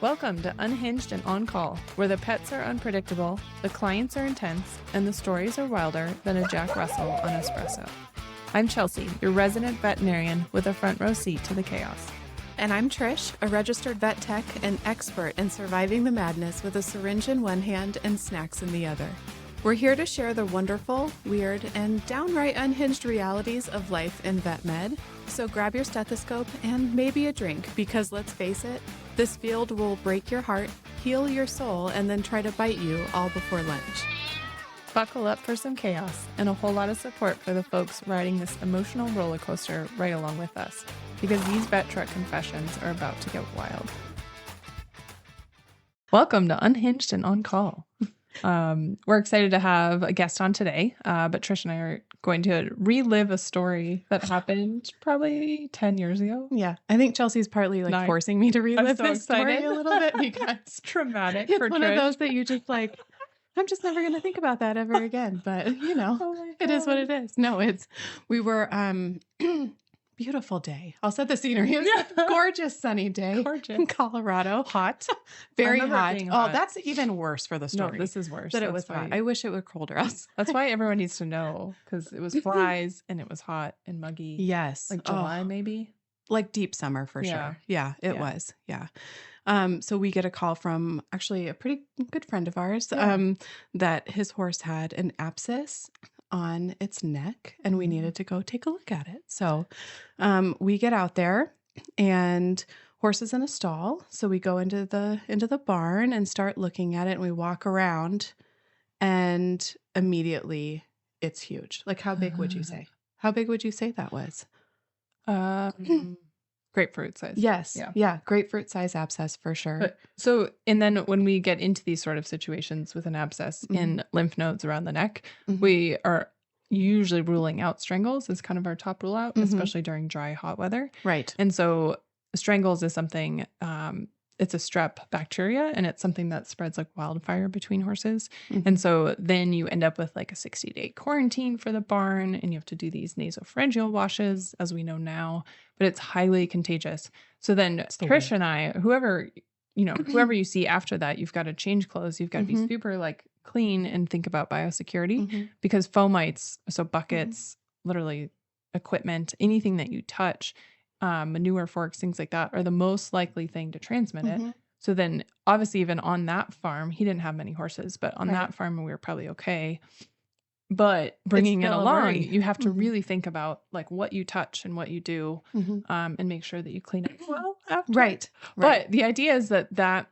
Welcome to Unhinged and On-Call, where the pets are unpredictable, the clients are intense, and the stories are wilder than a Jack Russell on espresso. I'm Chelsea, your resident veterinarian with a front row seat to the chaos. And I'm Trish, a registered vet tech and expert in surviving the madness with a syringe in one hand and snacks in the other. We're here to share the wonderful, weird, and downright unhinged realities of life in vet med. So grab your stethoscope and maybe a drink, because let's face it, this field will break your heart, heal your soul, and then try to bite you all before lunch. Buckle up for some chaos and a whole lot of support for the folks riding this emotional roller coaster right along with us, because these vet truck confessions are about to get wild. Welcome to Unhinged and On-Call. We're excited to have a guest on today, but Trish and I are going to relive a story that happened probably 10 years ago. Yeah, I think Chelsea's partly forcing me to relive so this story excited. a little bit because It's traumatic it's for one Trish. of those that you just I'm just never going to think about that ever again. But, it is what it is. No, we were, beautiful day. I'll set the scenery. It was a gorgeous sunny day in Colorado. Hot. Very hot. Oh, that's even worse for the story. No, this is worse. That it was hot. I wish it were colder else. That's why everyone needs to know, because it was flies and it was hot and muggy. Yes. Like July, maybe? Like deep summer for sure. Yeah, it was. Yeah. So we get a call from actually a pretty good friend of ours that his horse had an abscess on its neck and we needed to go take a look at it. So we get out there and horse is in a stall. So we go into the barn and start looking at it, and we walk around and immediately it's huge. Like, how big would you say? How big would you say that was? Grapefruit size. Yes. Yeah. Grapefruit size abscess for sure. And then when we get into these sort of situations with an abscess in lymph nodes around the neck, we are usually ruling out strangles as kind of our top rule out, especially during dry, hot weather. Right. And so strangles is something, it's a strep bacteria, and it's something that spreads like wildfire between horses. And so then you end up with like a 60-day quarantine for the barn, and you have to do these nasopharyngeal washes, as we know now, but it's highly contagious. So then Trish and I, whoever you see after that, you've got to change clothes. You've got to be super like clean and think about biosecurity, because fomites, so buckets, literally equipment, anything that you touch, manure forks, things like that, are the most likely thing to transmit it. So then obviously even on that farm, he didn't have many horses, but on that farm we were probably okay. But bringing it along, you have to really think about like what you touch and what you do, and make sure that you clean up well after. Right. But the idea is that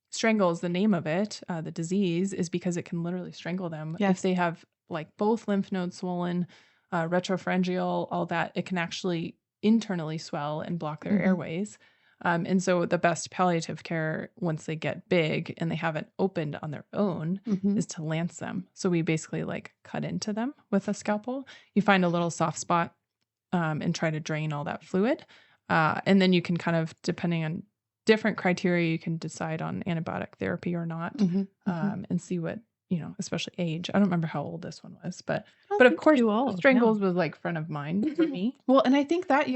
strangle is the name of it. The disease is because it can literally strangle them. If they have like both lymph nodes swollen, retropharyngeal, all that, it can actually internally swell and block their airways. And so the best palliative care once they get big and they haven't opened on their own is to lance them. So we basically like cut into them with a scalpel. You find a little soft spot and try to drain all that fluid. And then you can kind of, depending on different criteria, you can decide on antibiotic therapy or not, and see what, especially age. I don't remember how old this one was, but of course, strangles was like front of mind for me. Well, and I think that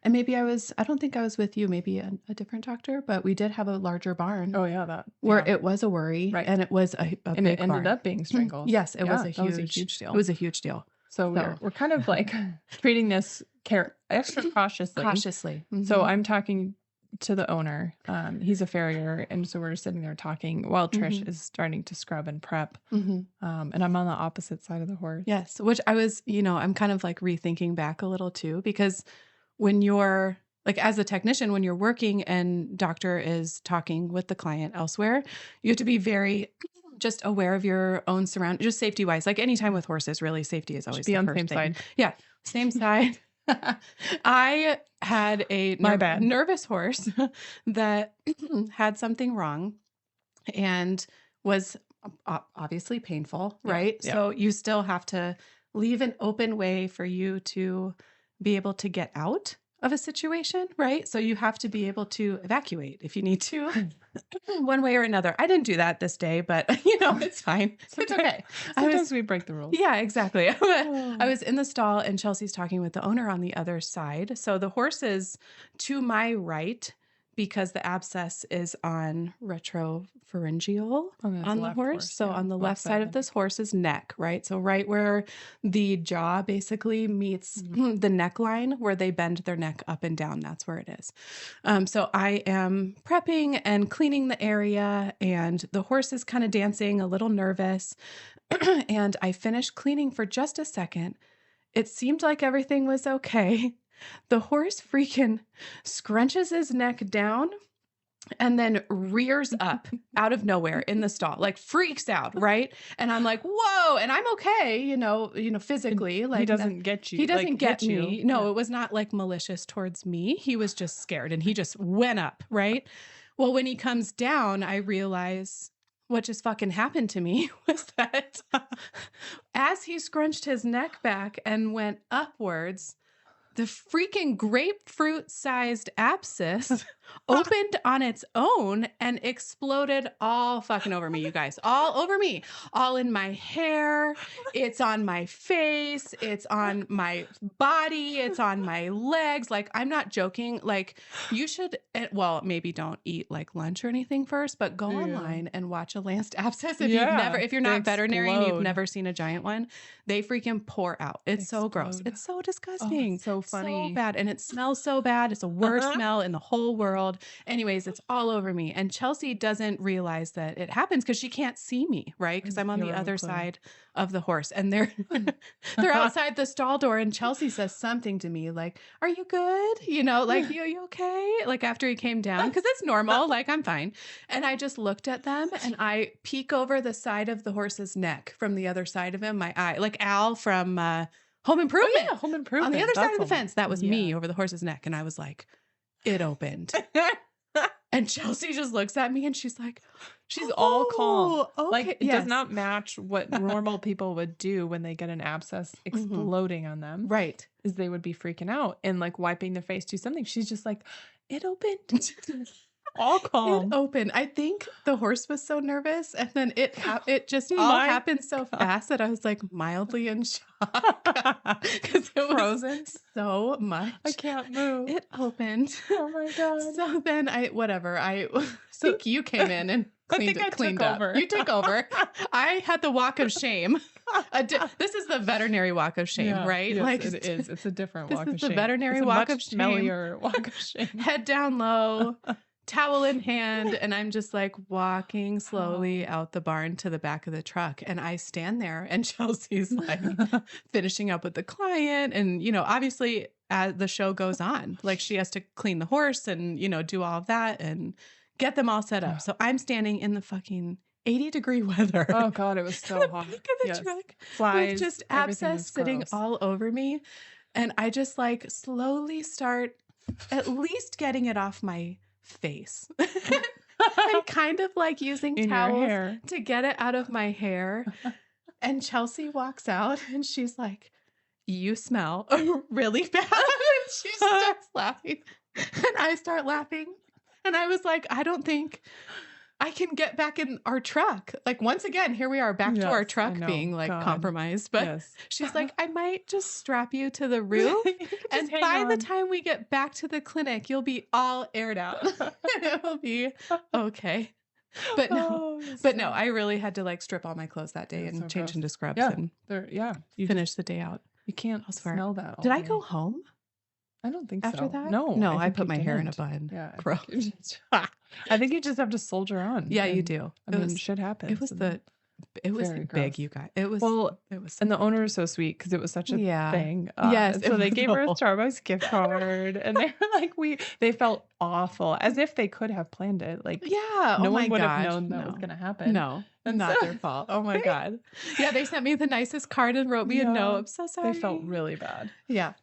and maybe I don't think I was with you, maybe a different doctor, but we did have a larger barn. Oh yeah, where it was a worry, right? And it was a big and it ended barn. up being strangles. Yes, it was a huge deal. It was a huge deal. So we're kind of like treating this care extra cautiously. So I'm talking to the owner. He's a farrier, and so we're sitting there talking while Trish is starting to scrub and prep. And I'm on the opposite side of the horse. Yes, which I was, I'm kind of like rethinking back a little too, because when you're like, as a technician, when you're working and doctor is talking with the client elsewhere, you have to be very just aware of your own surroundings, just safety wise. Like anytime with horses, really, safety is always be the on the first same thing. side. Yeah, same side. I had a nervous horse that had something wrong and was obviously painful, right? Yeah. So you still have to leave an open way for you to be able to get out of a situation, right? So you have to be able to evacuate if you need to, one way or another. I didn't do that this day, but it's fine. It's okay. Sometimes we break the rules. Yeah, exactly. I was in the stall and Chelsea's talking with the owner on the other side. So the horse is to my right because the abscess is on retropharyngeal on the horse. So on the left side of this horse's neck, right? So right where the jaw basically meets the neckline, where they bend their neck up and down, that's where it is. So I am prepping and cleaning the area, and the horse is kind of dancing, a little nervous. And I finished cleaning for just a second. It seemed like everything was okay. The horse freaking scrunches his neck down and then rears up out of nowhere in the stall, like freaks out, right? And I'm like, whoa, and I'm okay, physically. Like he doesn't get you. He doesn't get you. me. No, It was not like malicious towards me. He was just scared and he just went up, right? Well, when he comes down, I realize what just fucking happened to me was that as he scrunched his neck back and went upwards, the freaking grapefruit-sized abscess opened on its own and exploded all fucking over me, you guys. All over me. All in my hair. It's on my face. It's on my body. It's on my legs. Like, I'm not joking. Like, you should, well, maybe don't eat like lunch or anything first, but go online and watch a lanced abscess. If you're not veterinary and you've never seen a giant one, they freaking pour out. It's so gross. It's so disgusting. It's so funny. So bad. And it smells so bad. It's the worst smell in the whole world. Anyways, it's all over me. And Chelsea doesn't realize that it happens because she can't see me, right? Because I'm on the other side of the horse. And they're outside the stall door. And Chelsea says something to me like, "Are you good? Like, you okay?" Like after he came down, because it's normal. Like, I'm fine. And I just looked at them and I peek over the side of the horse's neck from the other side of him. My eye, like Al from Home Improvement. Oh, yeah, Home Improvement. On the other side of the fence. That was me over the horse's neck. And I was like, it opened. And Chelsea just looks at me and she's like, she's all calm. Okay. Like, it does not match what normal people would do when they get an abscess exploding on them. Right. Is they would be freaking out and like wiping their face, do something. She's just like, it opened. All calm. It opened. I think the horse was so nervous, and then it just all happened so fast that I was like mildly in shock because it was frozen so much. I can't move. It opened. Oh my god. So then I think you came in and cleaned up. Over. You took over. I had the walk of shame. This is the veterinary walk of shame, right? Yes, like it is. It's a different walk of shame. This is the veterinary walk of shame. Smellier walk of shame. Head down low. Towel in hand, and I'm just like walking slowly out the barn to the back of the truck. And I stand there, and Chelsea's like finishing up with the client. And, obviously as the show goes on, like she has to clean the horse and, do all of that and get them all set up. So I'm standing in the fucking 80-degree weather. Oh God, it was so hot. Back of the truck flies, with just abscess sitting all over me. And I just like slowly start at least getting it off my face. I'm kind of like using towels to get it out of my hair. And Chelsea walks out and she's like, "You smell really bad." And she starts laughing. And I start laughing. And I was like, I don't think I can get back in our truck. Like, once again, here we are back to our truck being like compromised. But she's like, "I might just strap you to the roof. And by the time we get back to the clinic, you'll be all aired out. It'll be okay." But no, I really had to like strip all my clothes that day and change into scrubs and finish the day out. You can't smell that all Did day. I go home? I don't think after so. that. No, I put my hair in a bun. Yeah, gross. I think you just have to soldier on. Yeah, you do. I mean, shit happens. It was big, gross. You guys. It was and the owner is so sweet because it was such a thing. Yes. So they gave her a Starbucks gift card, and they were like, they felt awful, as if they could have planned it. Like, no one would have known that was going to happen. No, not their fault. Oh my God. Yeah, they sent me the nicest card and wrote me a note. I'm so sorry. They felt really bad. Yeah.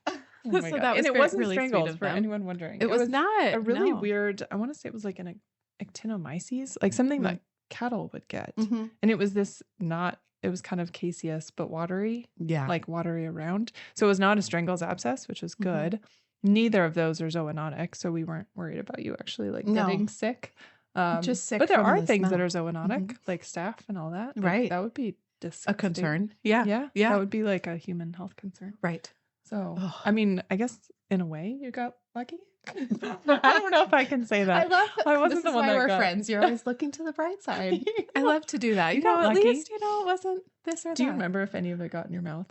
Oh my God. That was and it wasn't really strangled for anyone wondering. It was not a really weird. I want to say it was like an actinomyces, like something that cattle would get. And it was it was kind of caseous but watery. Yeah. Like watery around. So it was not a strangles abscess, which was good. neither of those are zoonotic, so we weren't worried about you actually like getting sick. Just sick. But there from are the things smell. that are zoonotic, like staph and all that. Like, Right. that would be disgusting. A concern. Yeah. Yeah. Yeah. That would be like a human health concern. Right. So, Ugh. I mean, I guess in a way you got lucky. I don't know if I can say that. I love I wasn't this the is one why that we're got... friends. You're always looking to the bright side. I love to do that. You got at lucky. least, it wasn't this or that. Do you remember if any of it got in your mouth?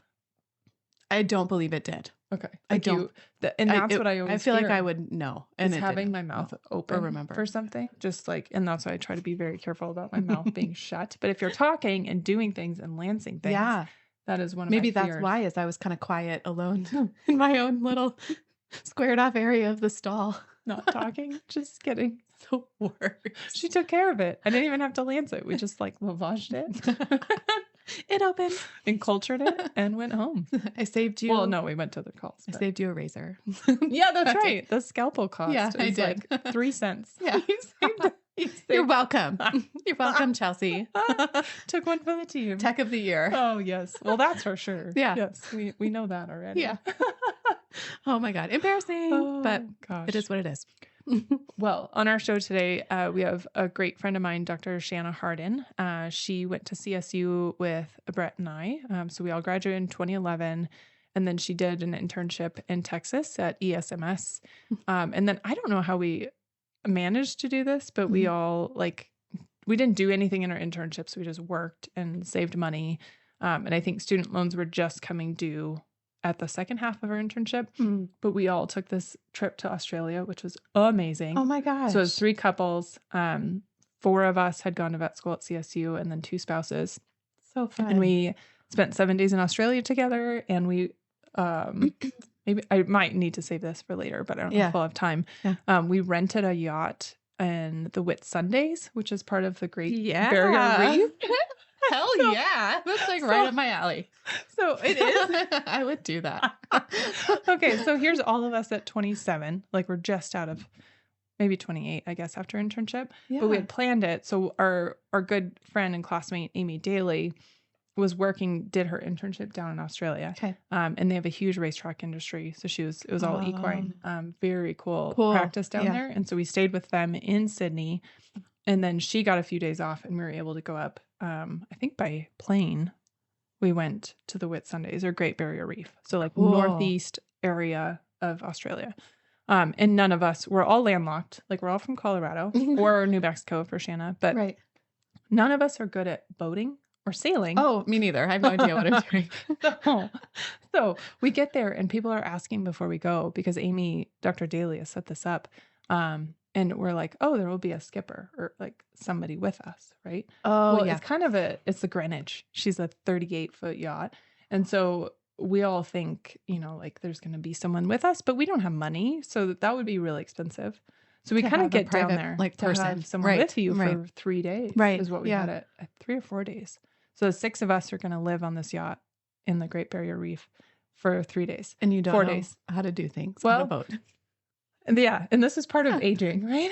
I don't believe it did. Okay. I don't. And that's what I always I feel hear, like I would know. And is having my mouth open remember. for something. Just like, and that's why I try to be very careful about my mouth being shut. But if you're talking and doing things and lancing things, that is one of maybe my fears. that's why, is I was kind of quiet alone in my own little squared off area of the stall. Not talking, just kidding. The worst. She took care of it. I didn't even have to lance it. We just like lavaged it. It opened. And cultured it and went home. I saved you. Well, no, we went to the calls. I saved you a razor. Yeah, that's right. The scalpel cost I is did. like 3 cents. Yeah. You're welcome. You're welcome, Chelsea. Took one for the team. Tech of the year. Oh, yes. Well, that's for sure. Yeah. Yes, we know that already. Yeah. Oh my God. Embarrassing. But gosh. it is what it is. Well, on our show today, we have a great friend of mine, Dr. Shanna Hardin. She went to CSU with Brett and I. So we all graduated in 2011. And then she did an internship in Texas at ESMS. And then I don't know how we managed to do this, but we all we didn't do anything in our internships. We just worked and saved money. And I think student loans were just coming due at the second half of our internship, but we all took this trip to Australia, which was amazing. Oh my gosh. So it was 3 couples. 4 of us had gone to vet school at CSU and then 2 spouses. So fun. And we spent 7 days in Australia together. And we, maybe I might need to save this for later, but I don't know if we'll have time. Yeah. We rented a yacht in the Whitsundays, which is part of the Great Barrier Reef. Hell yeah. That's like right up my alley. So it is. I would do that. Okay, so here's all of us at 27. Like we're just out of maybe 28, I guess, after internship. Yeah. But we had planned it. So our good friend and classmate, Amy Daly, did her internship down in Australia. Okay. And they have a huge racetrack industry. So it was all equine. Very cool practice down there. And so we stayed with them in Sydney. And then she got a few days off and we were able to go up. I think by plane, we went to the Whitsundays or Great Barrier Reef. So like northeast area of Australia. And none of us, we're all landlocked. Like we're all from Colorado or New Mexico for Shanna, but none of us are good at boating or sailing. Oh, me neither. I have no idea what I'm doing. So we get there and people are asking before we go because Amy, Dr. Daly has set this up. And we're like, oh, there will be a skipper or like somebody with us, right? Oh, well, yeah. It's the Greenwich. She's a 38-foot yacht. And so we all think, like there's going to be someone with us, but we don't have money. So that would be really expensive. So we kind of get down there to have someone with you for 3 days is what we had at 3 or 4 days. So the 6 of us are going to live on this yacht in the Great Barrier Reef for 3 days. And you don't 4 know days. how to do things on a boat. And this is part of aging, right?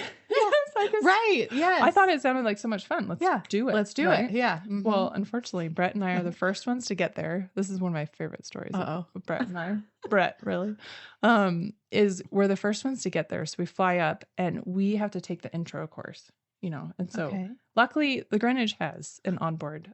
Right. Yes. I thought it sounded like so much fun. Let's do it. Let's do it. Yeah. Mm-hmm. Well, unfortunately, Brett and I are the first ones to get there. This is one of my favorite stories. Of Brett and I. Brett, really. We're the first ones to get there. So we fly up and we have to take the intro course, And so luckily the Greenwich has an onboard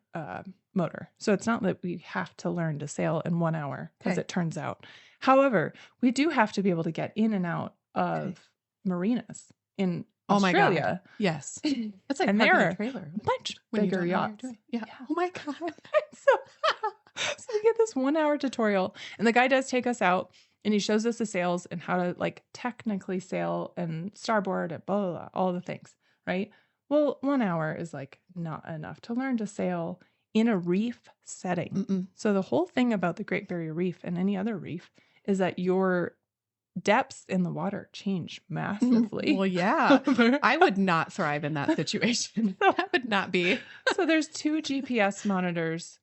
motor. So it's not that we have to learn to sail in 1 hour, as it turns out. However, we do have to be able to get in and out of marinas in Australia. My God. Yes. It's like they're a trailer. Much bigger yachts. Yeah. Oh my God. So we get this 1 hour tutorial and the guy does take us out and he shows us the sails and how to like technically sail and starboard and blah, blah, blah, all the things, right? Well, 1 hour is like not enough to learn to sail in a reef setting. So the whole thing about the Great Barrier Reef and any other reef is that your depths in the water change massively. Well, yeah. I would not thrive in that situation. That would not be. So there's 2 GPS monitors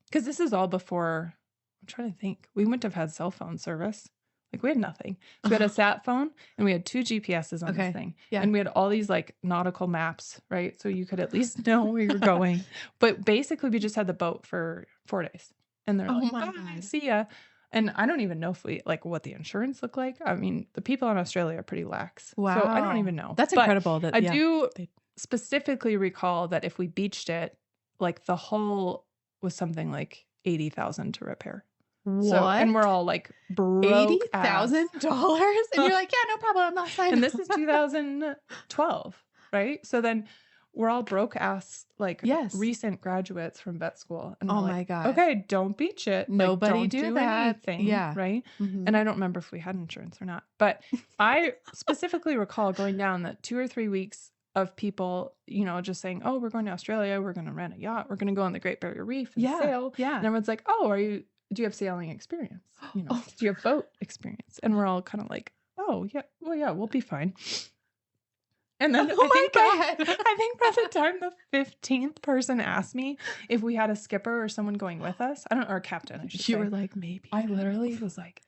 because this is all before, I'm trying to think. We wouldn't have had cell phone service. Like we had nothing. So we had a sat phone and we had 2 GPSs on this thing. Yeah. And we had all these like nautical maps, right? So you could at least know where you're going. But basically we just had the boat for 4 days. And they're like, bye, see ya. And I don't even know if we like what the insurance looked like. I mean, the people in Australia are pretty lax. Wow. So I don't even know. That's But incredible. That I do specifically recall that if we beached it, like the hull was something like $80,000 to repair. What? So, and we're all like broke $80,000? And you're like, yeah, no problem. I'm not signing. And this is 2012, right? So then we're all broke ass, like recent graduates from vet school. And oh my like, God. Okay, don't beach it. Nobody like, don't do that. anything. Yeah. Right. And I don't remember if we had insurance or not. But I specifically recall going down that 2 or 3 weeks of people, you know, just saying, oh, we're going to Australia. We're going to rent a yacht. We're going to go on the Great Barrier Reef and sail. Yeah. And everyone's like, oh, do you have sailing experience? You know, do you have boat experience? And we're all kind of like, oh, yeah, well, yeah, we'll be fine. And then I think by the time the 15th person asked me if we had a skipper or someone going with us, or a captain, I should say. You were like, maybe. I literally was like,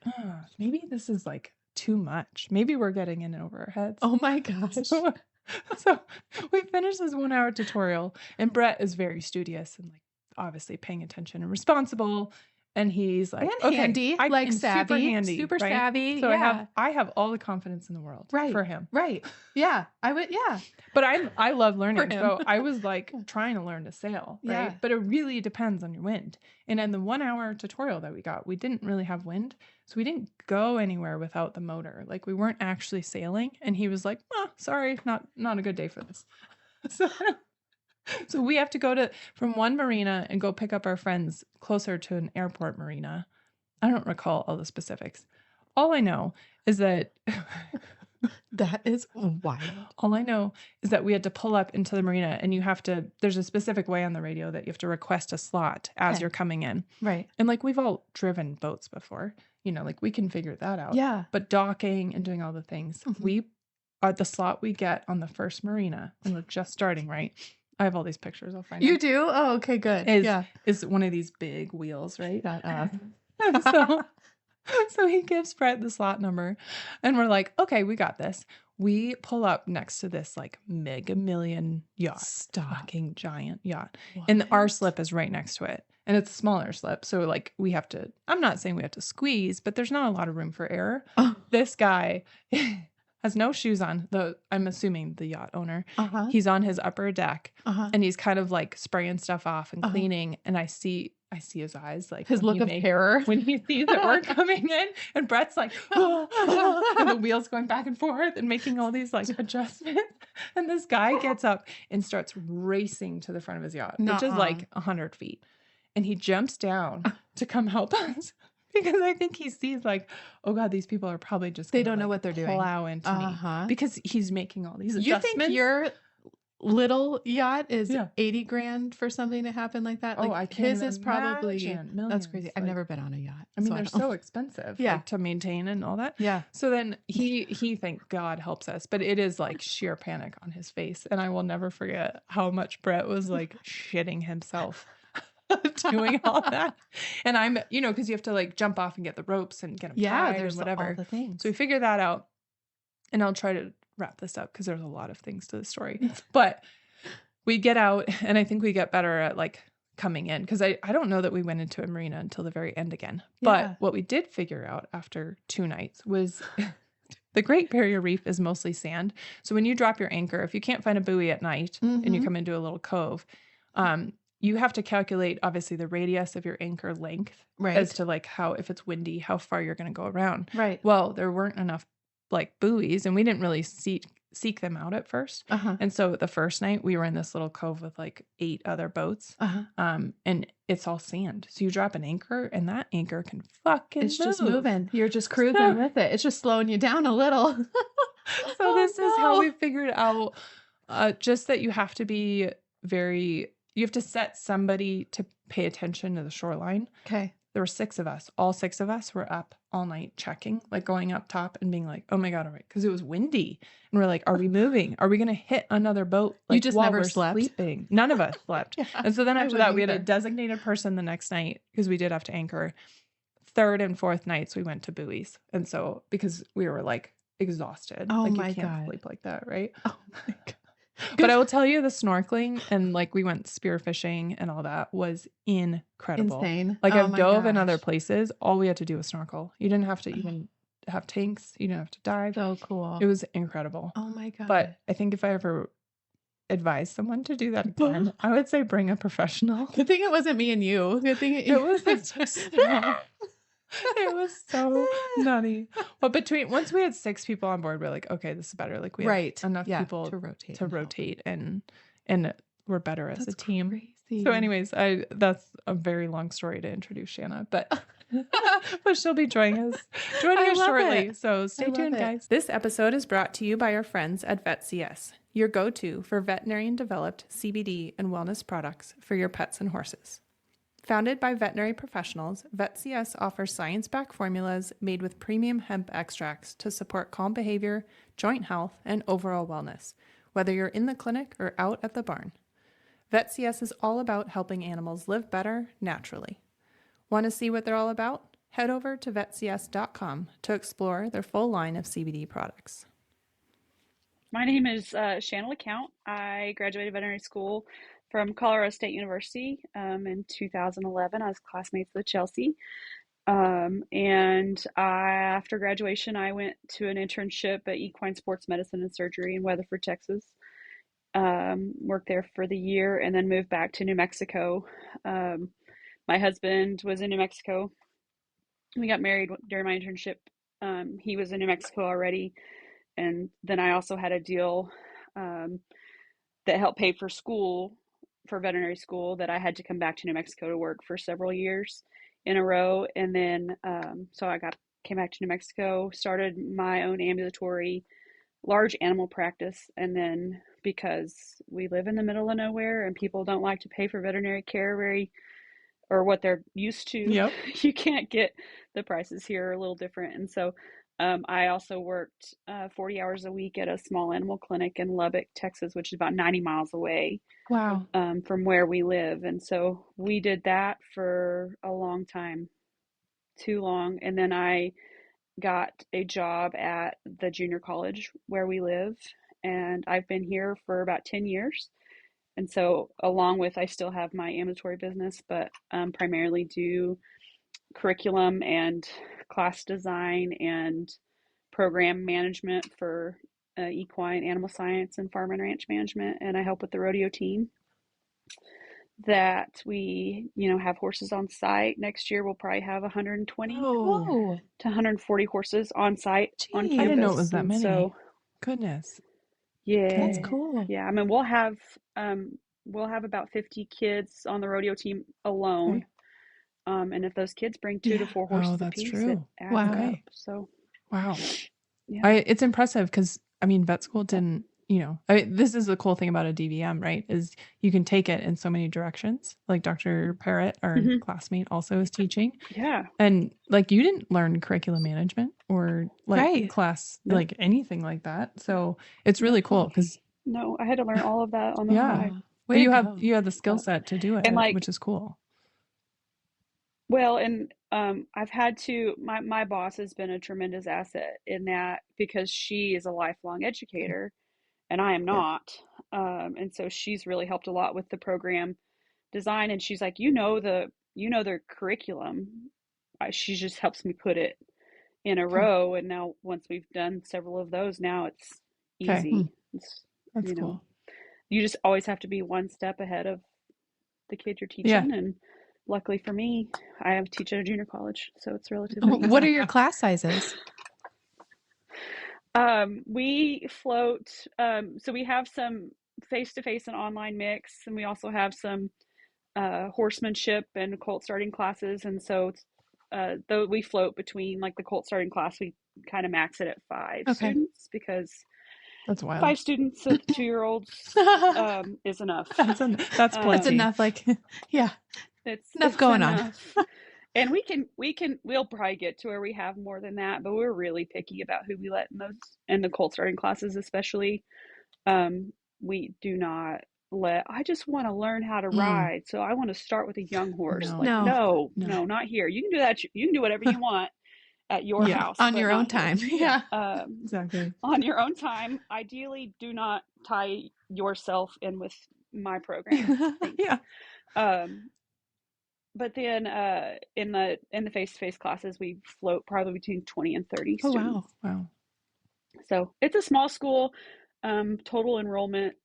maybe this is like too much. Maybe we're getting in over our heads. Oh my gosh. So we finished this 1-hour tutorial, and Brett is very studious and like obviously paying attention and responsible. And he's like, and handy, like savvy, super handy, super right? savvy. So I have all the confidence in the world for him. Right. Yeah. I would. Yeah. But I love learning. So I was like trying to learn to sail. Right. Yeah. But it really depends on your wind. And in the 1-hour tutorial that we got, we didn't really have wind. So we didn't go anywhere without the motor. Like we weren't actually sailing. And he was like, oh, sorry, not a good day for this. So we have to go from one marina and go pick up our friends closer to an airport marina. I don't recall all the specifics. All I know is that that is wild. All I know is that we had to pull up into the marina, and there's a specific way on the radio that you have to request a slot as you're coming in. Right. And like we've all driven boats before, you know, like we can figure that out. Yeah. But docking and doing all the things, we are the slot we get on the first marina, and we're just starting, right? I have all these pictures. I'll find You do? Oh, okay, good. Is one of these big wheels, right? So he gives Brett the slot number, and we're like, okay, we got this. We pull up next to this like mega million yacht, fucking giant yacht. What? And our slip is right next to it. And it's a smaller slip. So like I'm not saying we have to squeeze, but there's not a lot of room for error. This guy has no shoes on, I'm assuming the yacht owner. He's on his upper deck, and he's kind of like spraying stuff off and cleaning. And I see his eyes, like his look of terror when he sees that we're coming in, and Brett's like, and the wheels going back and forth and making all these like adjustments. And this guy gets up and starts racing to the front of his yacht, which is like 100 feet. And he jumps down to come help us. Because I think he sees like, oh God, these people are probably just they don't know what they're doing. Plow into me because he's making all these adjustments. You think your little yacht is $80,000 for something to happen like that? Like, I can't. His is probably millions. That's crazy. I've never been on a yacht. I mean, they're so expensive, like, to maintain and all that. Yeah. So then he thank God helps us, but it is like sheer panic on his face, and I will never forget how much Brett was like shitting himself. Doing all that. And I'm, because you have to like jump off and get the ropes and get them tied there's and whatever. all the things. So we figure that out, and I'll try to wrap this up because there's a lot of things to the story. But we get out, and I think we get better at like coming in, because I don't know that we went into a marina until the very end again. But what we did figure out after 2 nights was the Great Barrier Reef is mostly sand. So when you drop your anchor, if you can't find a buoy at night and you come into a little cove, you have to calculate, obviously, the radius of your anchor length as to like if it's windy, how far you're going to go around. Right. Well, there weren't enough like buoys, and we didn't really seek them out at first. And so the first night we were in this little cove with like 8 other boats, and it's all sand. So you drop an anchor, and that anchor can fucking It's just moving. You're just cruising with it. It's just slowing you down a little. So this is how we figured out just that you have to be you have to set somebody to pay attention to the shoreline. Okay. There were 6 of us. All 6 of us were up all night checking, like going up top and being like, oh my God, all right. Because it was windy. And we're like, are we moving? Are we going to hit another boat? Like, you just while never we're slept? Sleeping? None of us slept. And so then after that, we had a designated person the next night, because we did have to anchor. 3rd and 4th nights, we went to buoys. And so because we were like exhausted. Oh like, my you can't God. sleep like that, right? Oh my God. But I will tell you, the snorkeling and like we went spearfishing and all that was incredible. Insane. Like I've dove in other places. All we had to do was snorkel. You didn't have to even have tanks. You didn't have to dive. So cool. It was incredible. Oh my God. But I think if I ever advise someone to do that again, I would say bring a professional. Good thing it wasn't me and you. Good thing it was it was so nutty. But once we had 6 people on board, we're like, okay, this is better. Like we have enough people to rotate and we're better as a team. Crazy. So anyways, that's a very long story to introduce Shanna, but but she'll be joining us shortly. So stay tuned, guys. This episode is brought to you by our friends at VetCS, your go-to for veterinarian developed CBD and wellness products for your pets and horses. Founded by veterinary professionals, VetCS offers science-backed formulas made with premium hemp extracts to support calm behavior, joint health, and overall wellness, whether you're in the clinic or out at the barn. VetCS is all about helping animals live better naturally. Want to see what they're all about? Head over to vetcs.com to explore their full line of CBD products. My name is Shanna LaCount. I graduated veterinary school from Colorado State University in 2011. I was classmates with Chelsea. After graduation, I went to an internship at Equine Sports Medicine and Surgery in Weatherford, Texas. Worked there for the year and then moved back to New Mexico. My husband was in New Mexico. We got married during my internship. He was in New Mexico already. And then I also had a deal that helped pay for veterinary school, that I had to come back to New Mexico to work for several years in a row. And then, so I came back to New Mexico, started my own ambulatory large animal practice. And then because we live in the middle of nowhere and people don't like to pay for veterinary care or what they're used to, you can't get the prices here are a little different. And so I also worked 40 hours a week at a small animal clinic in Lubbock, Texas, which is about 90 miles away from where we live. And so we did that for a long time, too long. And then I got a job at the junior college where we live. And I've been here for about 10 years. And so I still have my ambulatory business, but primarily do curriculum and class design and program management for equine animal science and farm and ranch management. And I help with the rodeo team that we, have horses on site. Next year, we'll probably have 120 to 140 horses on site on campus. I didn't know it was that many. So, goodness. Yeah. That's cool. Yeah. I mean, we'll have about 50 kids on the rodeo team alone. Okay. And if those kids bring 2 to 4 horses apiece, it adds up. So, wow. Yeah. It's impressive because, vet school didn't, this is the cool thing about a DVM, right? Is you can take it in so many directions. Like Dr. Parrott, our classmate, also is teaching. Yeah. And like you didn't learn curriculum management or class, like anything like that. So it's really cool because. No, I had to learn all of that on the fly. But you have the skill set to do it, and which is cool. Well, and I've had to, my boss has been a tremendous asset in that because she is a lifelong educator and I am not. And so she's really helped a lot with the program design. And she's like, their curriculum. She just helps me put it in a row. And now once we've done several of those, now it's easy. That's cool. You just always have to be one step ahead of the kid you're teaching. Yeah. And luckily for me, I teach at a junior college, so it's relatively easy. What are your class sizes? We float, so we have some face-to-face and online mix, and we also have some horsemanship and colt starting classes. And so though we float between, like the colt starting class, we kind of max it at 5 students because that's wild. 5 students with 2-year-olds is enough. That's plenty. That's enough. Like, it's enough going on. And we'll probably get to where we have more than that, but we're really picky about who we let in the colt starting classes, especially. We do not I just want to learn how to ride. So I want to start with a young horse. No, not here. You can do that. You can do whatever you want. at your house. On your own time. Yeah. Exactly. On your own time. Ideally, do not tie yourself in with my program. Yeah. But then in the face-to-face classes, we float probably between 20 and 30 Oh, students. Wow. So it's a small school. Total enrollment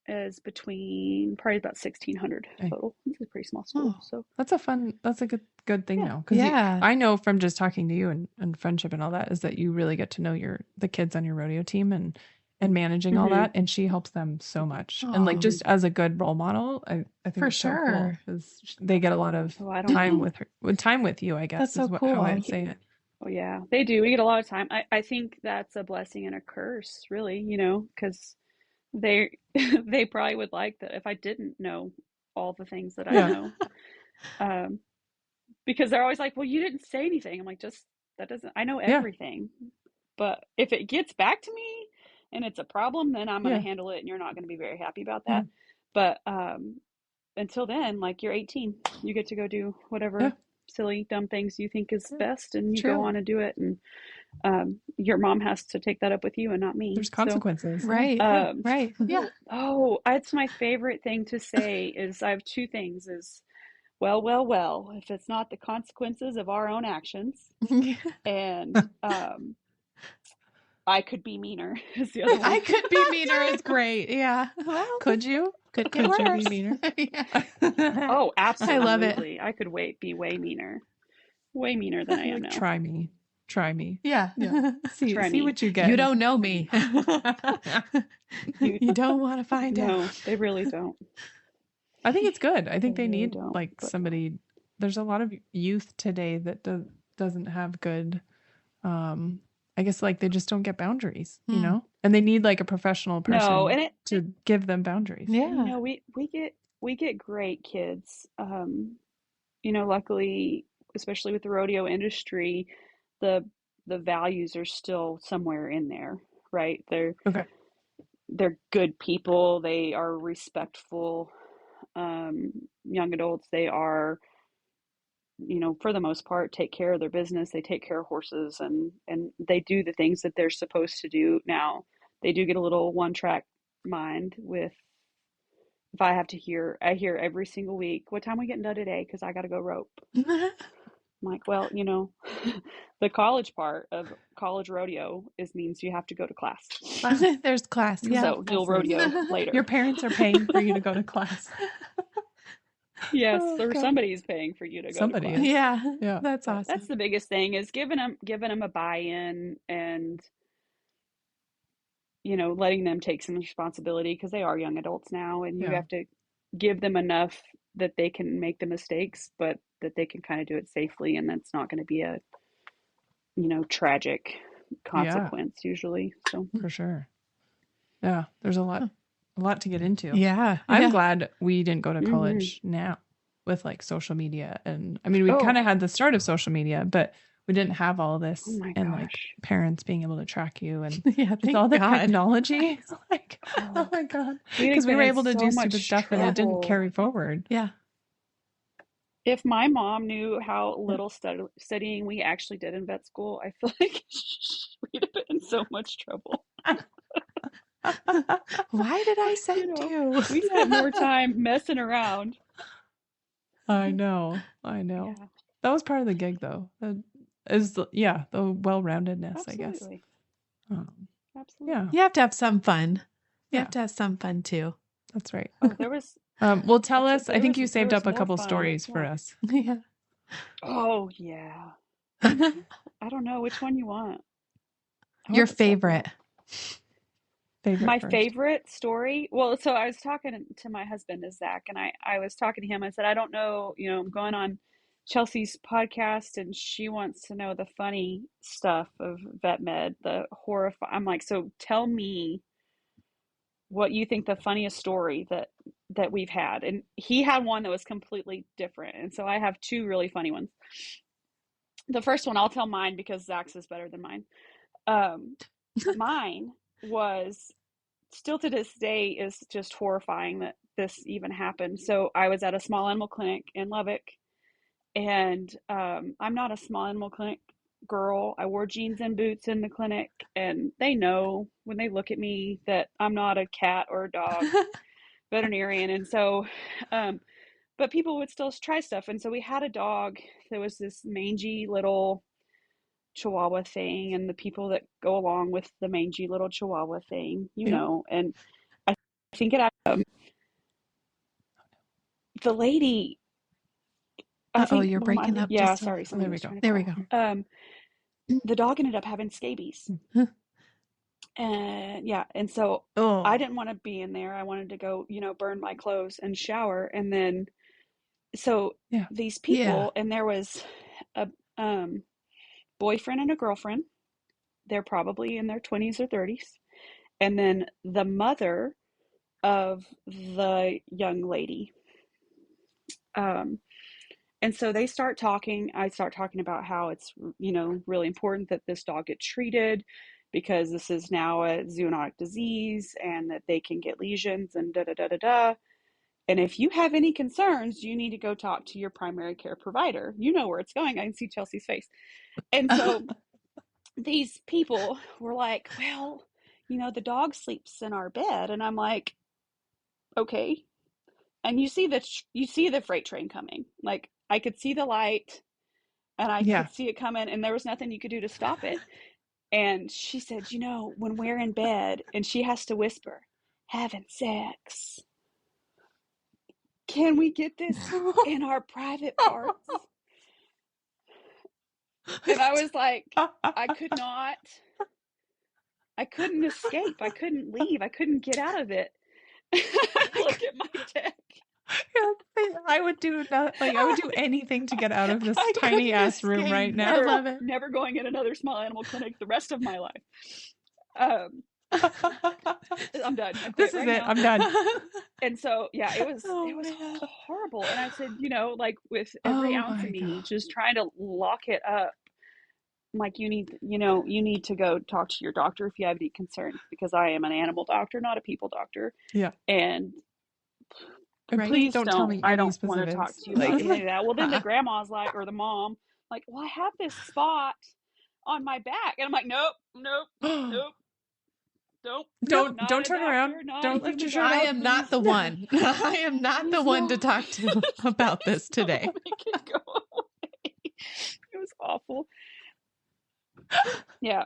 is between probably about 1,600 total. It's a pretty small school. So that's a good thing now. Because I know from just talking to you and friendship and all that is that you really get to know the kids on your rodeo team and managing all that. And she helps them so much. And like just as a good role model, I think for it's sure. so cool because they get a lot of time with her, time with you, I guess. That's so cool. How I'd say it. Oh yeah, they do. We get a lot of time. I think that's a blessing and a curse, really, because they probably would like that if I didn't know all the things that I know. Because they're always like, well, you didn't say anything. I'm like, I know everything. But if it gets back to me and it's a problem, then I'm going to handle it and you're not going to be very happy about that. But until then, like you're 18, you get to go do whatever silly, dumb things you think is best and you go on and do it. And your mom has to take that up with you and not me. There's consequences. So, right. Yeah. Oh, it's my favorite thing to say is I have two things is, well, if it's not the consequences of our own actions. And I could be meaner is the other one. I could be meaner is great. Yeah. Well, could you? Could you be meaner? Oh, absolutely. I love it. I could be way meaner. Way meaner than I am now. Try me. Yeah. See what you get. You don't know me. you don't want to find out. No, they really don't. I think it's good. I think they really need somebody. There's a lot of youth today that doesn't have good, I guess like they just don't get boundaries, and they need like a professional person to give them boundaries. Yeah. We get great kids. Luckily, especially with the rodeo industry, the values are still somewhere in there, right? They're good people. They are respectful. Young adults, they are, for the most part, take care of their business. They take care of horses and they do the things that they're supposed to do. Now, they do get a little one-track mind with, if I hear every single week, what time are we getting done today? Because I got to go rope. I'm like, well, the college part of college rodeo means you have to go to class. There's class. Yeah. So you'll rodeo later. Your parents are paying for you to go to class. Yes, or somebody's paying for you to go to class. Yeah. That's awesome. That's the biggest thing is giving them a buy-in and letting them take some responsibility because they are young adults now and you have to give them enough that they can make the mistakes but that they can kind of do it safely and that's not going to be a tragic consequence usually. So for sure. Yeah, there's a lot to get into. Yeah. I'm glad we didn't go to college now with like social media. And I mean, we kind of had the start of social media, but we didn't have all this and like parents being able to track you and with all the technology. Like, oh my God. Because we were able to do stupid stuff and it didn't carry forward. Yeah. If my mom knew how little studying we actually did in vet school, I feel like we'd have been in so much trouble. Why did I send you? We spent more time messing around. I know. Yeah. That was part of the gig, though. The well-roundedness, I guess. Absolutely. Yeah. You have to have some fun. You have to have some fun too. That's right. Oh, there was. Well, tell us. I think you saved up a couple stories for us. Yeah. Oh yeah. I don't know which one you want. Your favorite. My favorite story. Well, so I was talking to my husband, is Zach, and I was talking to him. I said, I don't know, I'm going on Chelsea's podcast and she wants to know the funny stuff of vet med, the horrifying. I'm like, so tell me what you think the funniest story that we've had. And he had one that was completely different. And so I have two really funny ones. The first one, I'll tell mine because Zach's is better than mine. Mine was still to this day is just horrifying that this even happened. So I was at a small animal clinic in Lubbock, and I'm not a small animal clinic girl. I wore jeans and boots in the clinic, and they know when they look at me that I'm not a cat or a dog veterinarian. And so, but people would still try stuff. And so we had a dog that was this mangy little Chihuahua thing, and the people that go along with the mangy little Chihuahua thing, and I think the lady, you're breaking up. Yeah, just sorry. There we go. The dog ended up having scabies. And yeah, and so I didn't want to be in there. I wanted to go, burn my clothes and shower. And then, so these people, and there was a boyfriend and a girlfriend. They're probably in their 20s or 30s. And then the mother of the young lady. And so they start talking. I start talking about how it's, really important that this dog get treated because this is now a zoonotic disease and that they can get lesions and da da da da da. And if you have any concerns, you need to go talk to your primary care provider. You know where it's going. I can see Chelsea's face. And so these people were like, well, the dog sleeps in our bed. And I'm like, okay. And you see the freight train coming. Like, I could see the light and I could see it coming, and there was nothing you could do to stop it. And she said, when we're in bed and she has to whisper, having sex, can we get this in our private parts? And I was like, I couldn't escape. I couldn't leave. I couldn't get out of it. I looked at my deck. I would do anything to get out of this tiny ass room right now. I love it. Never going in another small animal clinic the rest of my life. I'm done. This is it. I'm done. And so, it was horrible. And I said, with every ounce of me, just trying to lock it up. Like, you need to go talk to your doctor if you have any concerns, because I am an animal doctor, not a people doctor. Yeah. And right. Please don't tell me. I don't want to talk to you about any of that. Well, then the grandma's like, or the mom, like, well, I have this spot on my back, and I'm like, nope. Don't turn around. Don't lift your shirt up. I am not the one. I am not the one to talk to about this today. Make it go away. It was awful. Yeah.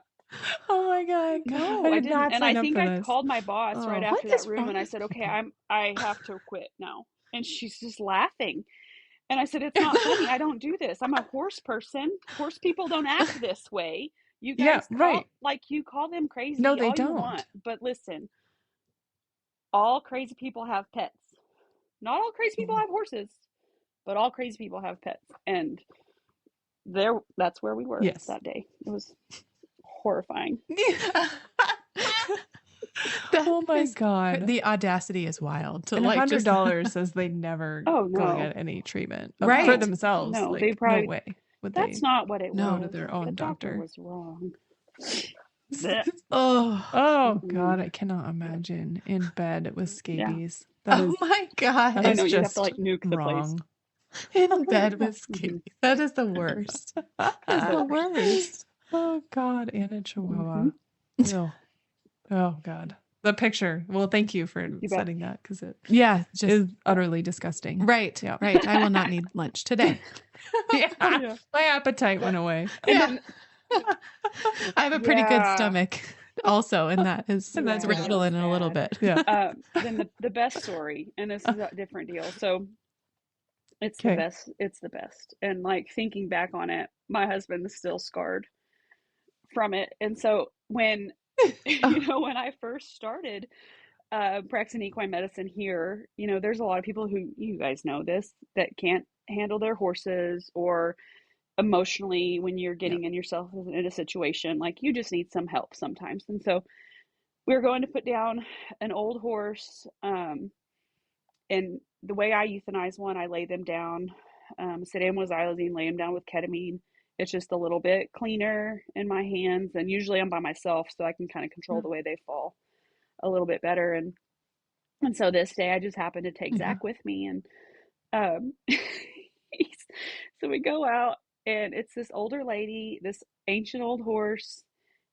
Oh my God. No, I didn't. And I think I called my boss right after that room, and I said, okay, I have to quit now. And she's just laughing. And I said, it's not funny. I don't do this. I'm a horse person. Horse people don't act this way. You guys you call them crazy. No, they all don't. You want. But listen, all crazy people have pets. Not all crazy people have horses, but all crazy people have pets. And that's where we were that day. It was horrifying. Oh my God. The audacity is wild. To, and $100 says they never go get any treatment for themselves. No, they probably, no way. That's not what it was. No, to their own doctor. Was wrong. Oh God, I cannot imagine in bed with scabies. Yeah. My God. I know, you have to nuke the place. In bed with scabies. That is the worst. The worst. Oh God, and a Chihuahua. Oh God. The picture. Well, thank you for setting that, because it is utterly disgusting. Right. Yeah. Right. I will not need lunch today. My appetite went away. And I have a pretty good stomach also, and that's rattling in a little bit. Yeah. Then the best story, and this is a different deal. So it's the best. It's the best. And thinking back on it, my husband is still scarred from it. And so when when I first started practicing equine medicine here, there's a lot of people who, you guys know this, that can't handle their horses, or emotionally, when you're getting in yourself in a situation, you just need some help sometimes. And so we were going to put down an old horse, and the way I euthanize one, I lay them down, sedam with xylazine, lay them down with ketamine. It's just a little bit cleaner in my hands, and usually I'm by myself, so I can kind of control the way they fall a little bit better. And so this day I just happened to take Zach with me, and so we go out, and it's this older lady, this ancient old horse.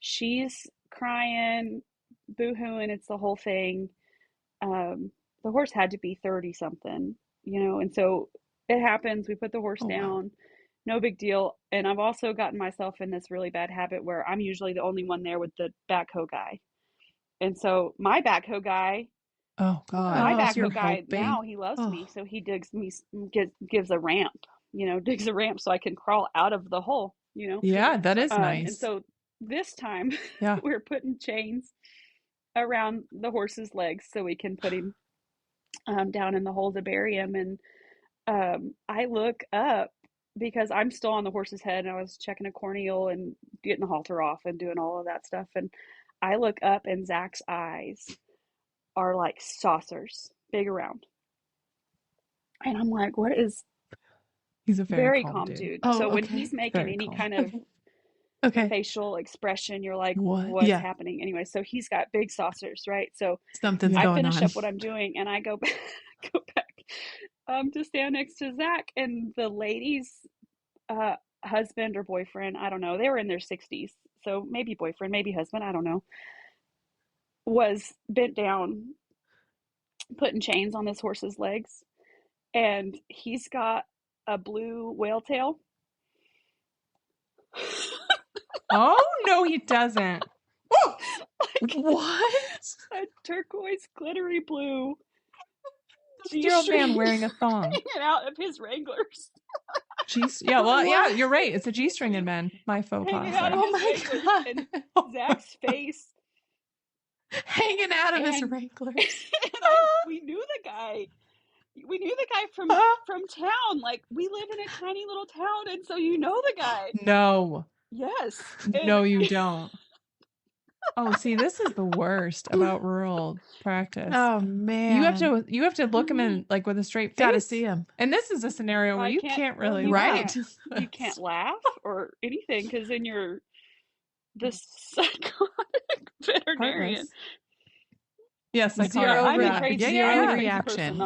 She's crying, boo-hooing. It's the whole thing. The horse had to be 30 something, and so it happens. We put the horse down, no big deal. And I've also gotten myself in this really bad habit where I'm usually the only one there with the backhoe guy. And so my backhoe guy, Oh God. my So you're backhoe guy hoping. now, he loves me. So he gives a ramp, digs a ramp so I can crawl out of the hole, Yeah, that is nice. And so this time Yeah. we're putting chains around the horse's legs so we can put him down in the hole to bury him. And I look up because I'm still on the horse's head, and I was checking a corneal and getting the halter off and doing all of that stuff. And I look up, and Zach's eyes are like saucers, big around. And I'm like, what is... He's a very calm dude. Oh, so when okay. he's making Very any calm. kind of facial expression, you're like, what's happening? Anyway, so he's got big saucers, right? So something's going on. I finish up what I'm doing, and I go back to stand next to Zach, and the lady's husband or boyfriend, I don't know, they were in their 60s, so maybe boyfriend, maybe husband, I don't know, was bent down putting chains on this horse's legs, and he's got a blue whale tail. Oh no, he doesn't. What? A turquoise glittery blue G-string man wearing a thong hanging out of his Wranglers. Yeah, you're right. It's a G-string in men. My faux pas. Oh my God. And Zach's face hanging out of his Wranglers. We knew the guy. We knew the guy from town. Like, we live in a tiny little town, and so you know the guy. No. Yes. No, you don't. Oh, see, this is the worst about rural practice. Oh man, you have to look him in like with a straight face. Got to see him. And this is a scenario where you can't really you can't laugh or anything because then you're the psychotic veterinarian. Yes, zero reaction.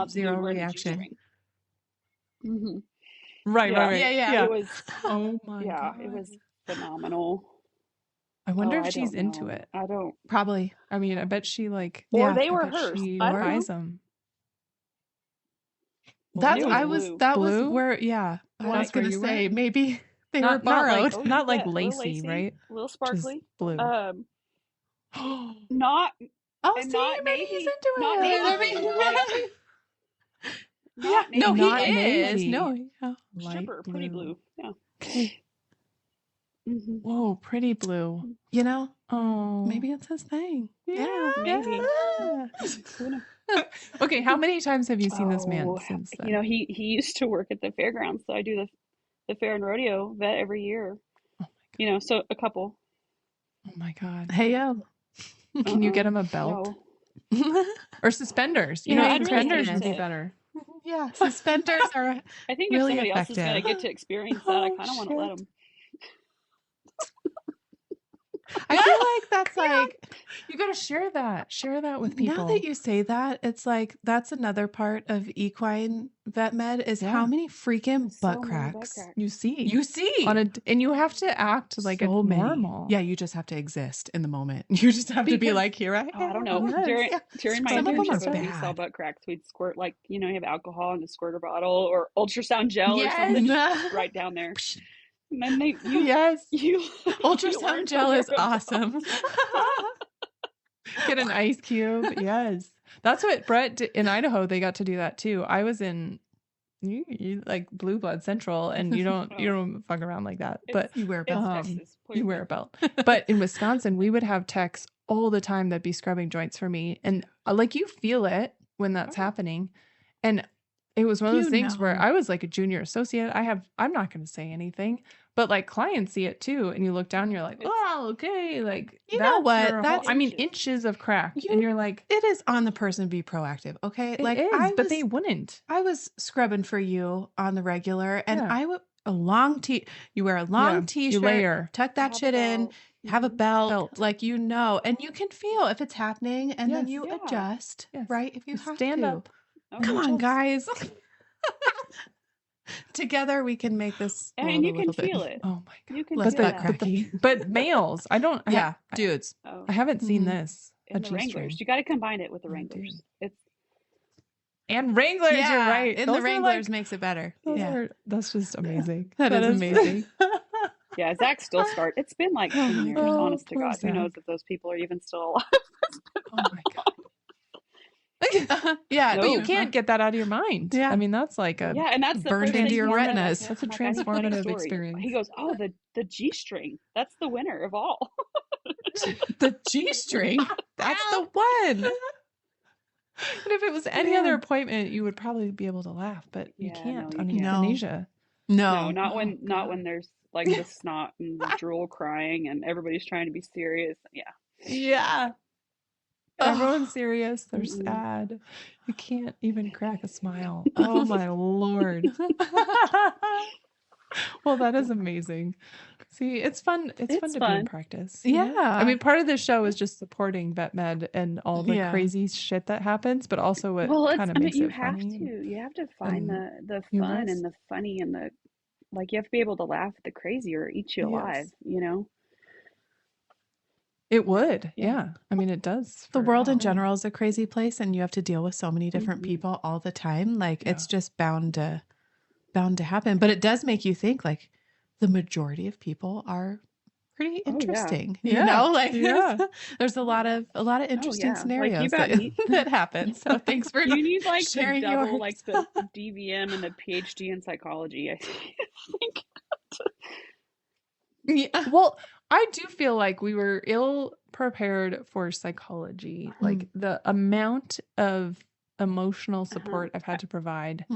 Mm-hmm. Right. Yeah. It was. Oh my God. It was phenomenal. I wonder if she's into it. I don't. Probably. I mean, I bet she like. Or they were hers. She buys them. That was where. Yeah, I was gonna say maybe they were borrowed. Not like lacy, right? A little sparkly. Blue. Not. Oh, see, not maybe navy, he's into not it. Not no, navy. he is. Navy. No, Stripper, pretty blue. Yeah. Okay. Mm-hmm. Whoa, pretty blue. You know? Oh, maybe it's his thing. Yeah, maybe. Okay, how many times have you seen this man since then? He used to work at the fairgrounds, so I do the fair and rodeo vet every year. Oh so a couple. Oh my God. Hey yo. Can you get him a belt? No. Or suspenders? Suspenders would be better. Yeah, suspenders are. I think really if somebody effective. else is going to get to experience that, I kind of want to let them. I feel like that's like you got to share that with people. Now that you say that, it's like that's another part of equine vet med is how many freaking butt cracks you see. And you have to act like it's normal. Yeah, you just have to exist in the moment. You just have to be like, here I am. I don't know. During my internship, when we saw butt cracks, we'd squirt you have alcohol in a squirter bottle or ultrasound gel or something right down there. And then ultrasound gel is awesome. Get an ice cube. Yes. That's what Brett did in Idaho. They got to do that too. I was in you like Blue Blood Central and you don't fuck around like that. But you wear a belt. You wear a belt. But in Wisconsin, we would have techs all the time that'd be scrubbing joints for me. And like you feel it when that's happening. And it was one of those things where I was like a junior associate. I'm not going to say anything, but like clients see it too. And you look down and you're like, oh, okay. Like, you know what? Inches of crack. And you're like, it is on the person to be proactive. Okay. But they wouldn't. I was scrubbing for you on the regular and I would you wear a long t-shirt, you layer, tuck that shit in, have a belt. Like, and you can feel if it's happening and then you adjust, right? If you have stand to. up. Okay. Come on, guys. Together we can make this And you can bit. feel it. Oh my God. You can Less feel butt that. cracky. But males, I don't. Yeah, dudes. I haven't seen this. And the Wranglers. You got to combine it with the Wranglers. And Wranglers, you're right. And the Wranglers makes it better. That's just amazing. that is amazing. Yeah, Zach still scarred. It's been like 10 years, honest to God. Zach. Who knows if those people are even still alive? Oh my God. Yeah, but you can't get that out of your mind. Yeah. I mean, that's like a and that's the burned into your retinas. That's a transformative experience. He goes, "Oh, the G-string. That's the winner of all." The G-string. That's the one. But if it was any other appointment, you would probably be able to laugh, but you can't on euthanasia. No, not when there's like the snot and the drool crying and everybody's trying to be serious. Yeah. Everyone's serious. They're sad. You can't even crack a smile. Oh my Lord. Well, that is amazing. See, it's fun. It's fun to be in practice. Yeah. I mean, part of the show is just supporting vet med and all the crazy shit that happens, but also it kind of makes it funny. You have to find the fun and the funny and the, like, you have to be able to laugh at the crazy or eat you alive, you know? It would. Yeah. I mean, it does. The world in general is a crazy place, and you have to deal with so many different people all the time. Like it's just bound to happen. But it does make you think, like, the majority of people are pretty interesting. You know, like there's a lot of interesting scenarios that happen. So thanks for you need like sharing the double, yours. like the DVM and the PhD in psychology, I think. Yeah. Well, I do feel like we were ill prepared for psychology. Like the amount of emotional support I've had to provide.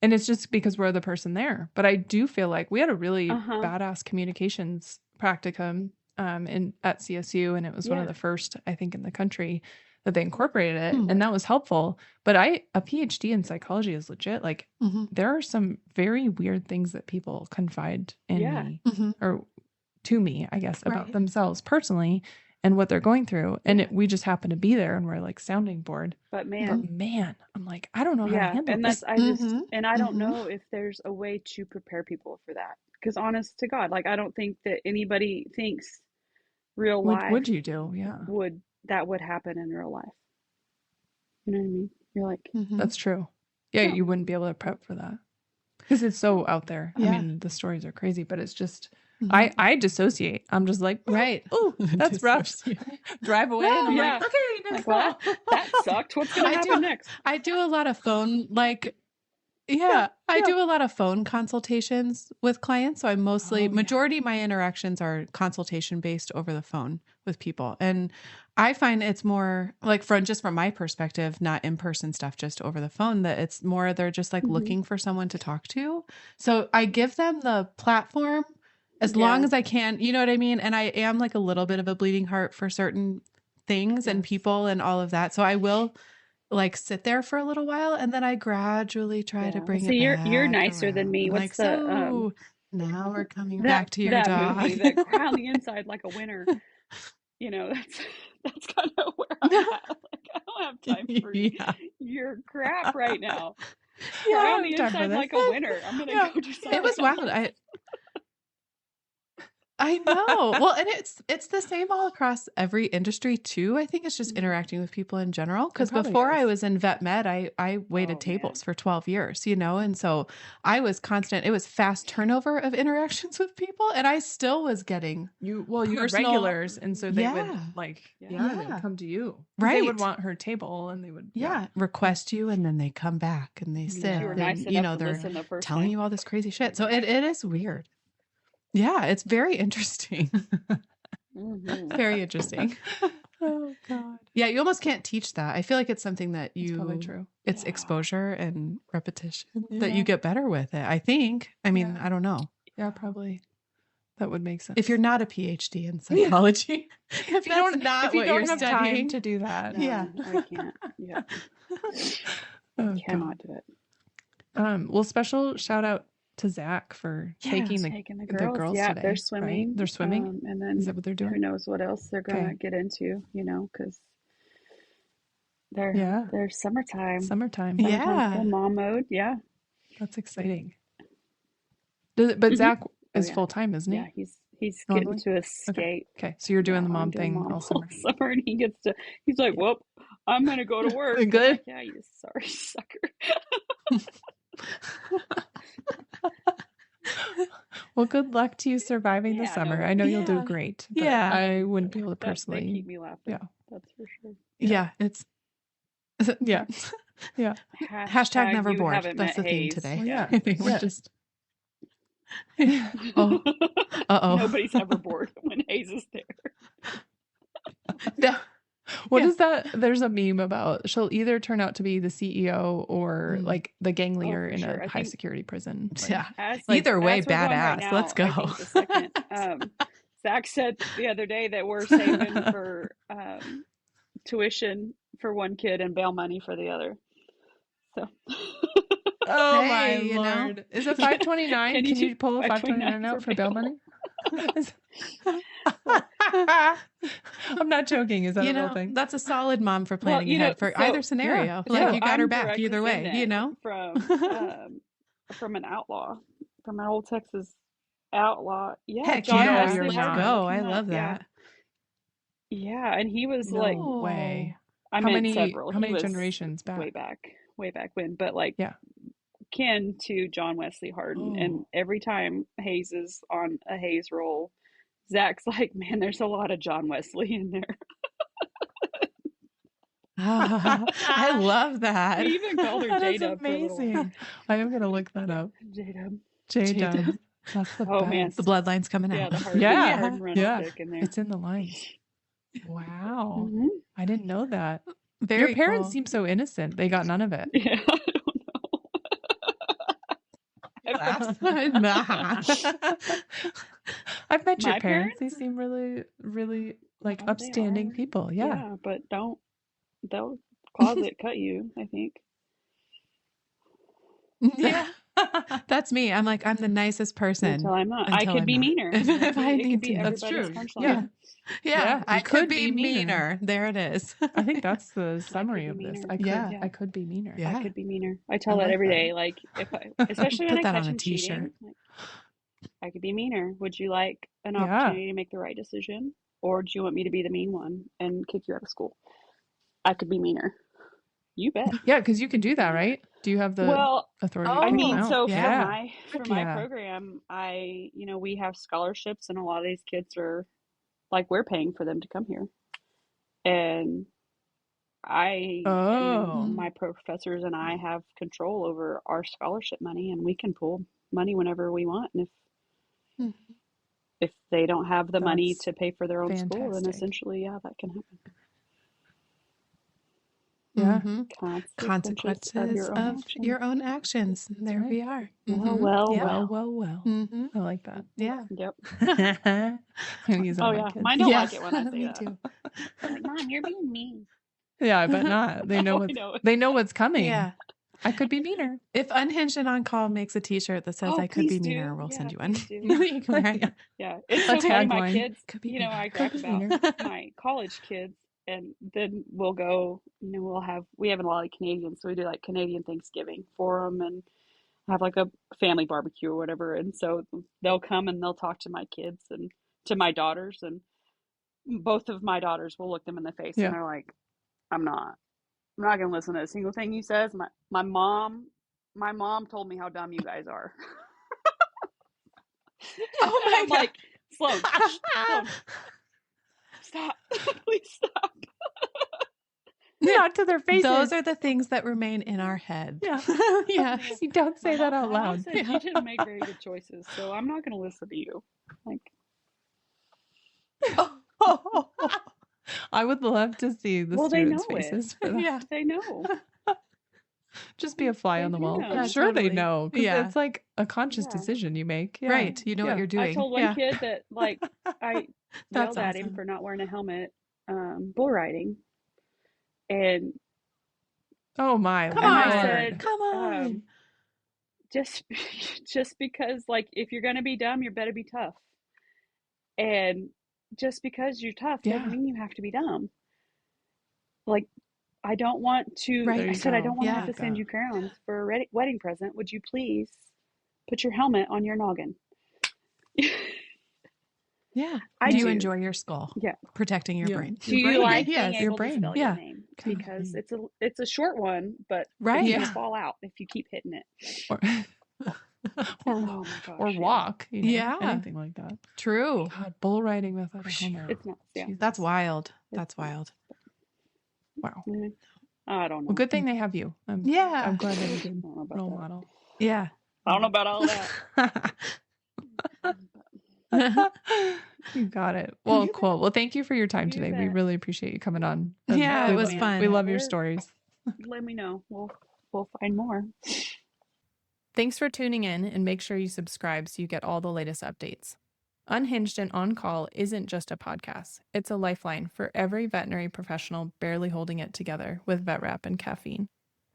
And it's just because we're the person there. But I do feel like we had a really badass communications practicum at CSU. And it was one of the first, I think, in the country that they incorporated it. And that was helpful. But a PhD in psychology is legit. Like there are some very weird things that people confide in me or to me, I guess, about themselves personally and what they're going through. And we just happen to be there and we're like sounding board. But man, I'm like, I don't know how to handle and this. I don't know if there's a way to prepare people for that. Because honest to God, like, I don't think that anybody thinks real life. Would you do? Yeah. That would happen in real life. You know what I mean? You're like, that's true. Yeah, you wouldn't be able to prep for that. Because it's so out there. I mean, the stories are crazy, but it's just, I dissociate. I'm just like, oh, that's rough. Drive away. And I'm like, okay, next well, that sucked. What's going to happen next? I do a lot of phone, I do a lot of phone consultations with clients. So I majority of my interactions are consultation based over the phone with people. And I find it's more like from my perspective, not in-person stuff, just over the phone, that it's more, they're just like looking for someone to talk to. So I give them the platform as long as I can, you know what I mean? And I am like a little bit of a bleeding heart for certain things and people and all of that. So I will like sit there for a little while and then I gradually try to bring it back. You're nicer than me. What's like, so now we're coming back to your dog. Movie, the Cry on the Inside Like a Winner. You know, that's kind of where I'm at. Like, I don't have time for your crap right now. Cry on the Inside Like a Winner. I'm gonna go do something. It was wild. I know. Well, and it's the same all across every industry too. I think it's just interacting with people in general. Because before I was in vet med, I waited tables for 12 years, you know, and so I was constant. It was fast turnover of interactions with people, and I still was getting you had regulars, and so they would like they would come to you, right? They would want her table, and they would request you, and then they come back and they sit, you were and nice you know they're telling you all this crazy shit. So it is weird. Yeah, it's very interesting. Very interesting. Oh God. Yeah, you almost can't teach that. I feel like it's something that That's probably true. It's exposure and repetition that you get better with it. I think. I mean, I don't know. Yeah, probably. That would make sense. If you're not a PhD in psychology, if you don't have time to do that. No, I can't. Yeah. I cannot do it. Well, special shout out to Zach for taking the girls today. They're swimming. Right? They're swimming. And then is that what they're doing? Who knows what else they're going to get into, you know, because they're summertime. Summertime. Full mom mode. Yeah. That's exciting. But Zach is full-time, isn't he? Yeah, he's Normally? getting to escape. Okay. So you're doing the I'm mom doing thing mom all summer. and he's like, well, I'm going to go to work. Good. I'm like, yeah, you sorry sucker. Well, good luck to you surviving the summer. I know you'll do great. But I wouldn't be able to personally. They keep me laughing. Yeah. That's for sure. Yeah. It's. Yeah. Yeah. Hashtag never you bored. haven't That's met the theme Hayes. today. Yeah. I think we're just. Oh. Uh-oh. Nobody's ever bored when Hayes is there. No. What is that? There's a meme about she'll either turn out to be the CEO or like the gang leader in a high security prison. Like, yeah. Either way, badass. Right now, let's go. I think the second, Zach said the other day that we're saving for tuition for one kid and bail money for the other. So. Oh my Lord. Is it 529? Can you pull a 529 out for bail money? I'm not joking. Is that a real thing? That's a solid mom for planning ahead for either scenario. Like you got her back either way, from an outlaw, from an old Texas outlaw. Yeah. Heck John yeah. Wesley Let's Hardin go. I came love up, that. Yeah. And he was No like, way. I meant several. How many generations back? Way back when. But like, kin to John Wesley Hardin. And every time Hayes is on a Hayes roll, Zach's like, man, there's a lot of John Wesley in there. I love that. He even called her J-Dub. Amazing. I am going to look that up. J-Dub. J-Dub. That's the best. Man. The bloodline's coming out. Yeah, the Hardin run stick in there. It's in the lines. Wow. Mm-hmm. I didn't know that. Very Your parents cool. seem so innocent. They got none of it. Yeah, I don't know. I've met your My parents. They seem really, really like upstanding people. Yeah. But they'll closet cut you, I think. Yeah. That's me. I'm like, I'm the nicest person. Until I'm not. I could be meaner. If I need to. That's true. Yeah. Yeah. I could be meaner. There it is. I think that's the summary of this. I could be meaner. I could be meaner. I tell that every day. Like, especially when I catch him cheating, like, I could be meaner. Would you like an opportunity to make the right decision? Or do you want me to be the mean one and kick you out of school? I could be meaner. You bet. Yeah, because you can do that, right? Do you have the authority? I mean, so yeah. for my program, we have scholarships, and a lot of these kids are like, we're paying for them to come here, and my professors and I have control over our scholarship money, and we can pull money whenever we want, and if they don't have the money to pay for their own school, then essentially, that can happen. Yeah. Consequences of your own actions. There we are. Well. I like that. Yeah. Yep. Mine don't like it when I say Me that. too. Like, Mom, you're being mean. Yeah, I bet not. They know they know what's coming. Yeah. I could be meaner. If Unhinged and On-Call makes a t-shirt that says I could be meaner, we'll send you one. Right. Yeah. It's so funny. My kids, I talk about my college kids. And then we'll go, we have a lot of Canadians, so we do like Canadian Thanksgiving for them and have like a family barbecue or whatever. And so they'll come and they'll talk to my kids and to my daughters, and both of my daughters will look them in the face and they're like, I'm not going to listen to a single thing you says. My mom told me how dumb you guys are. Oh my God. Like, slow. Stop. Please stop. Not to their faces. Those are the things that remain in our head. Yeah. Yeah. You don't say that out loud. Said, you didn't make very good choices, so I'm not going to listen to you. Like, I would love to see the students' faces. Yeah, they know. Just be a fly on the wall. Yeah, I'm sure they know. Yeah. It's like a conscious decision you make. Yeah. Right. You know what you're doing. I told one kid that, like, I yelled at him for not wearing a helmet bull riding. And oh my Lord. I said, come on. Just because, like, if you're going to be dumb, you better be tough. And just because you're tough doesn't mean you have to be dumb. Like, I don't want to, I said, I don't want to have to send you crowns for a wedding present. Would you please put your helmet on your noggin. Yeah. Do you enjoy your skull? Yeah. Protecting your brain. Do you like being your able to spell your name? Okay. Because it's a short one, but right. it's going to fall out if you keep hitting it. Oh my gosh, or walk. You know, yeah. Anything like that. True. God, bull riding without a helmet. It's not. Yeah. That's wild. It's wild. Wow. I don't know. Well, good thing they have you. I'm glad they're a good role model. Yeah. I don't know about all that. You got it. Well, cool. Well, thank you for your time today. We really appreciate you coming on. Yeah, it was fun. We love your stories. Let me know. We'll find more. Thanks for tuning in, and make sure you subscribe so you get all the latest updates. Unhinged and On-Call isn't just a podcast. It's a lifeline for every veterinary professional barely holding it together with vet wrap and caffeine.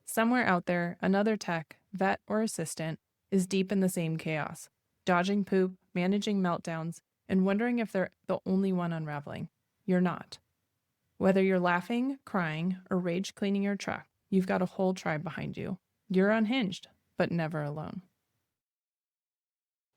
Somewhere out there, another tech, vet, or assistant is deep in the same chaos, dodging poop, managing meltdowns, and wondering if they're the only one unraveling. You're not. Whether you're laughing, crying, or rage cleaning your truck, you've got a whole tribe behind you. You're unhinged, but never alone.